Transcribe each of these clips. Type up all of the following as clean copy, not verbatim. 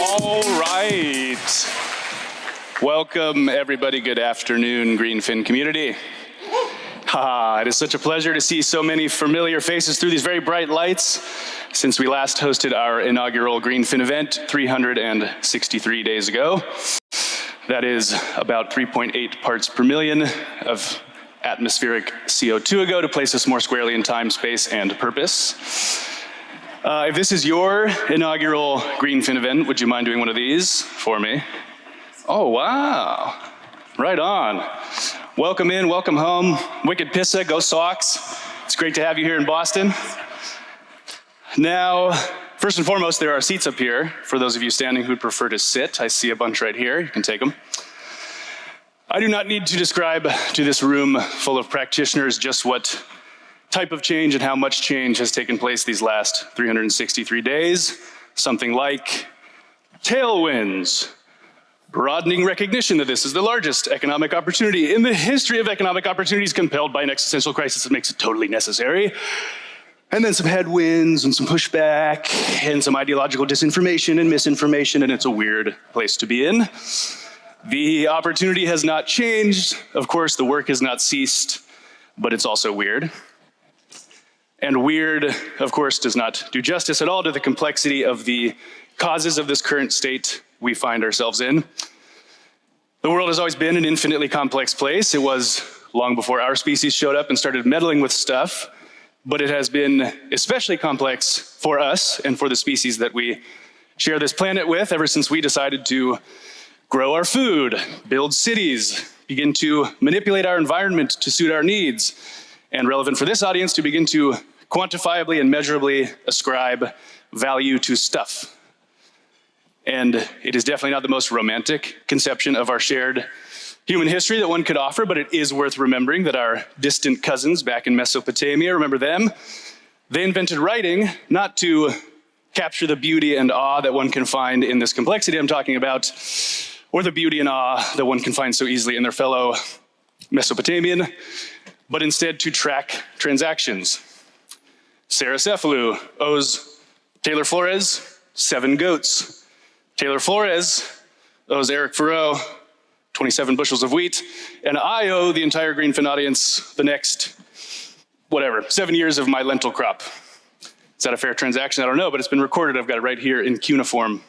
All right. Welcome, everybody. Good afternoon, GreenFin community. It is such a pleasure to see so many familiar faces through these very bright lights since we last hosted our inaugural GreenFin event 363 days ago. That is about 3.8 parts per million of atmospheric CO2 ago, to place us more squarely in time, space, and purpose. If this is your inaugural GreenFin event, would you mind doing one of these for me? Oh, wow. Right on. Welcome in, welcome home. Wicked Pissa, go Sox. It's great to have you here in Boston. Now, first and foremost, there are seats up here for those of you standing who'd prefer to sit. I see a bunch right here. You can take them. I do not need to describe to this room full of practitioners just what type of change and how much change has taken place these last 363 days. Something like tailwinds, broadening recognition that this is the largest economic opportunity in the history of economic opportunities, compelled by an existential crisis that makes it totally necessary. And then some headwinds and some pushback and some ideological disinformation and misinformation, and it's a weird place to be in. The opportunity has not changed. Of course, the work has not ceased, but it's also weird. And weird, of course, does not do justice at all to the complexity of the causes of this current state we find ourselves in. The world has always been an infinitely complex place. It was long before our species showed up and started meddling with stuff, but it has been especially complex for us and for the species that we share this planet with ever since we decided to grow our food, build cities, begin to manipulate our environment to suit our needs, and relevant for this audience, to begin to quantifiably and measurably ascribe value to stuff. And it is definitely not the most romantic conception of our shared human history that one could offer, but it is worth remembering that our distant cousins back in Mesopotamia, remember them? They invented writing not to capture the beauty and awe that one can find in this complexity I'm talking about, or the beauty and awe that one can find so easily in their fellow Mesopotamian, but instead to track transactions. Sarah Cefalu owes Taylor Flores 7 goats. Taylor Flores owes Eric Farreau 27 bushels of wheat, and I owe the entire GreenFin audience the next, 7 years of my lentil crop. Is that a fair transaction? I don't know, but it's been recorded. I've got it right here in cuneiform.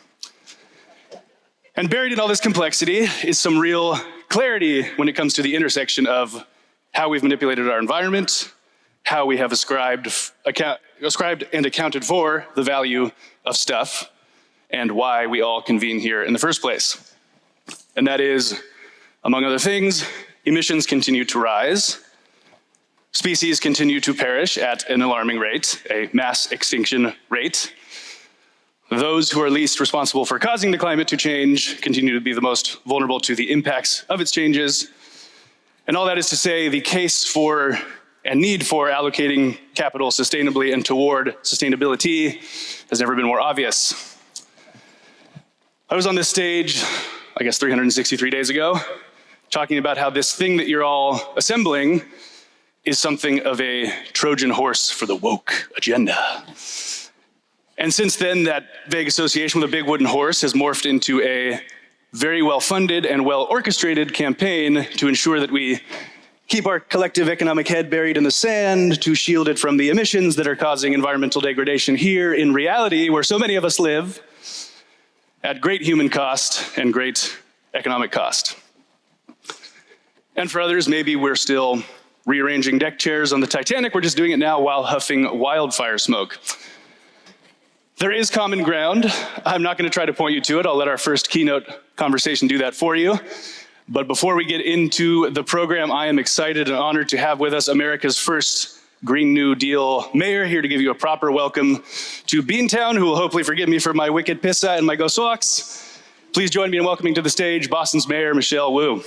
And buried in all this complexity is some real clarity when it comes to the intersection of how we've manipulated our environment, how we have ascribed and accounted for the value of stuff, and why we all convene here in the first place. And that is, among other things, emissions continue to rise, species continue to perish at an alarming rate, a mass extinction rate. Those who are least responsible for causing the climate to change continue to be the most vulnerable to the impacts of its changes. And all that is to say, the case for and need for allocating capital sustainably and toward sustainability has never been more obvious. I was on this stage, 363 days ago, talking about how this thing that you're all assembling is something of a Trojan horse for the woke agenda. And since then, that vague association with a big wooden horse has morphed into a very well-funded and well-orchestrated campaign to ensure that we keep our collective economic head buried in the sand, to shield it from the emissions that are causing environmental degradation here in reality, where so many of us live, at great human cost and great economic cost. And for others, maybe we're still rearranging deck chairs on the Titanic. We're just doing it now while huffing wildfire smoke. There is common ground. I'm not going to try to point you to it. I'll let our first keynote conversation do that for you. But before we get into the program, I am excited and honored to have with us America's first Green New Deal mayor, here to give you a proper welcome to Beantown, who will hopefully forgive me for my wicked pissa and my go Sox. Please join me in welcoming to the stage Boston's Mayor, Michelle Wu.